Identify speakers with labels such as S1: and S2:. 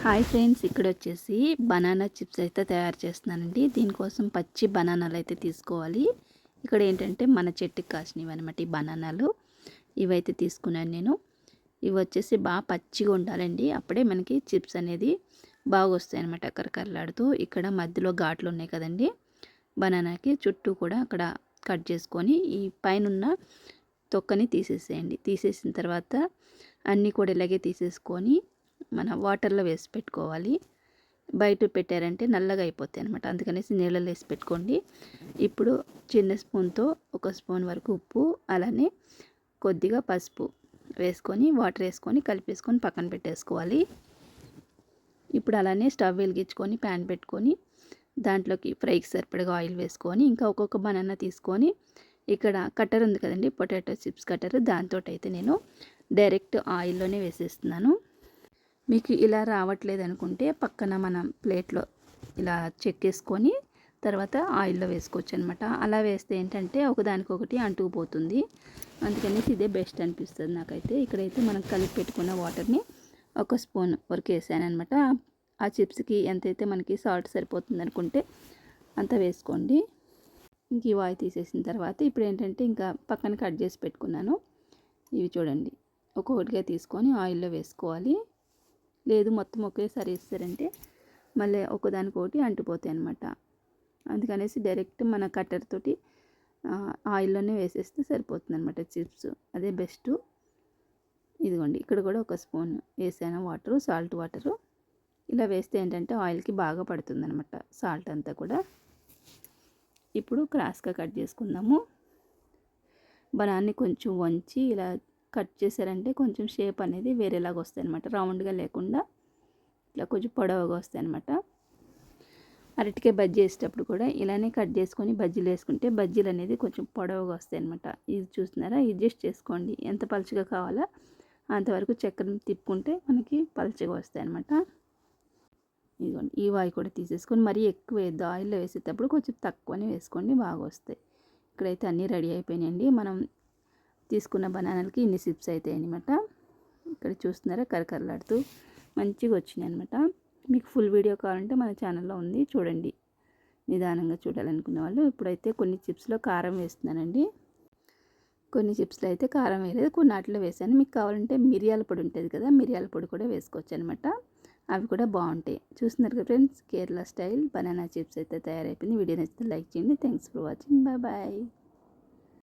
S1: Hi friends, ఇక్కడ వచ్చేసి banana chips అయితే తయారు చేస్తున్నానండి. దీనికోసం పచ్చి బనానాలు అయితే తీసుకోవాలి. ఇక్కడ ఏంటంటే మన చెట్టుకి కాసినవి అనమాట ఈ బనానాలు. ఇవైతే తీసుకున్నాను నేను. ఇవి వచ్చేసి బాగా పచ్చిగా ఉండాలండి, అప్పుడే మనకి చిప్స్ అనేది బాగా వస్తాయి అనమాట కరకరలాడుతూ. ఇక్కడ మధ్యలో ఘాట్లు ఉన్నాయి కదండి బనానాకి, చుట్టూ కూడా అక్కడ కట్ చేసుకొని ఈ పైన తొక్కని తీసేసేయండి. తీసేసిన తర్వాత అన్నీ కూడా ఇలాగే తీసేసుకొని మన వాటర్లో వేసి పెట్టుకోవాలి. బయట పెట్టారంటే నల్లగా అయిపోతాయి అనమాట, అందుకనేసి నీళ్ళలో వేసి పెట్టుకోండి. ఇప్పుడు చిన్న స్పూన్తో 1 స్పూన్ వరకు ఉప్పు, అలానే కొద్దిగా పసుపు వేసుకొని వాటర్ వేసుకొని కలిపేసుకొని పక్కన పెట్టేసుకోవాలి. ఇప్పుడు అలానే స్టవ్ వెలిగించుకొని ప్యాన్ పెట్టుకొని దాంట్లోకి ఫ్రైకి సరిపడగా ఆయిల్ వేసుకొని ఇంకా ఒక్కొక్క బనానా తీసుకొని ఇక్కడ కట్టర్ ఉంది కదండి, పొటాటో చిప్స్ కట్టర్, దాంతో అయితే నేను డైరెక్ట్ ఆయిల్లోనే వేసేస్తున్నాను. మీకు ఇలా రావట్లేదు అనుకుంటే పక్కన మనం ప్లేట్లో ఇలా చెక్కేసుకొని తర్వాత ఆయిల్లో వేసుకోవచ్చు అనమాట. అలా వేస్తే ఏంటంటే ఒకదానికొకటి అంటుకుపోతుంది, అందుకనేసి ఇదే బెస్ట్ అనిపిస్తుంది నాకైతే. ఇక్కడైతే మనం కలిపి పెట్టుకున్న వాటర్ని 1 స్పూన్ వరకు వేసాను అనమాట. ఆ చిప్స్కి ఎంతైతే మనకి సాల్ట్ సరిపోతుంది అనుకుంటే అంత వేసుకోండి. ఇంక ఈ వాయి తీసేసిన తర్వాత ఇప్పుడు ఏంటంటే ఇంకా పక్కన కట్ చేసి పెట్టుకున్నాను. ఇవి చూడండి, ఒక్కొక్కటిగా తీసుకొని ఆయిల్లో వేసుకోవాలి. లేదు మొత్తం ఒకేసారి వేస్తారంటే మళ్ళీ ఒకదానికొకటి అంటిపోతాయి అనమాట. అందుకనేసి డైరెక్ట్ మన కట్టర్ తోటి ఆయిల్లోనే వేసేస్తే సరిపోతుంది అనమాట చిప్స్, అదే బెస్ట్. ఇదిగోండి, ఇక్కడ కూడా 1 స్పూన్ వేసాను వాటరు, సాల్ట్ వాటరు. ఇలా వేస్తే ఏంటంటే ఆయిల్కి బాగా పడుతుంది అనమాట సాల్ట్ అంతా కూడా. ఇప్పుడు క్రాస్గా కట్ చేసుకుందాము. బనాన్ని కొంచెం వంచి ఇలా కట్ చేశారంటే కొంచెం షేప్ అనేది వేరేలాగా వస్తాయి అనమాట, రౌండ్గా లేకుండా ఇట్లా కొంచెం పొడవుగా వస్తాయి అనమాట. అరటికాయ బజ్జీ వేసేటప్పుడు కూడా ఇలానే కట్ చేసుకొని బజ్జీలు వేసుకుంటే బజ్జీలు అనేది కొంచెం పొడవుగా వస్తాయి అనమాట. ఇది చూస్తున్నారా, అడ్జస్ట్ చేసుకోండి, ఎంత పలుచగా కావాలో అంతవరకు చక్కెరని తిప్పుకుంటే మనకి పలుచగా వస్తాయి అనమాట. ఇదిగోండి, ఈ వాయి కూడా తీసేసుకొని మరీ ఎక్కువ వేద్దు, ఆయిల్లో వేసేటప్పుడు కొంచెం తక్కువనే వేసుకోండి, బాగా వస్తాయి. ఇక్కడైతే అన్నీ రెడీ అయిపోయినాయండి. మనం తీసుకున్న బనానాలకి ఇన్ని చిప్స్ అవుతాయి అనమాట. ఇక్కడ చూస్తున్నారా, కరకరలాడుతూ మంచిగా వచ్చినాయి అనమాట. మీకు ఫుల్ వీడియో కావాలంటే మన ఛానల్లో ఉంది, చూడండి. నిదానంగా చూడాలనుకునే వాళ్ళు. ఇప్పుడైతే కొన్ని చిప్స్లో కారం వేస్తున్నానండి, కొన్ని చిప్స్లో అయితే కారం వేయలేదు, కొన్ని వాటిలో వేసాను. మీకు కావాలంటే మిరియాల పొడి ఉంటుంది కదా, మిరియాల పొడి కూడా వేసుకోవచ్చు అనమాట, అవి కూడా బాగుంటాయి. చూస్తున్నారు కదా friends, Kerala style banana chips అయితే తయారైపోయింది. వీడియో నచ్చితే లైక్ చేయండి. Thanks for watching, bye bye.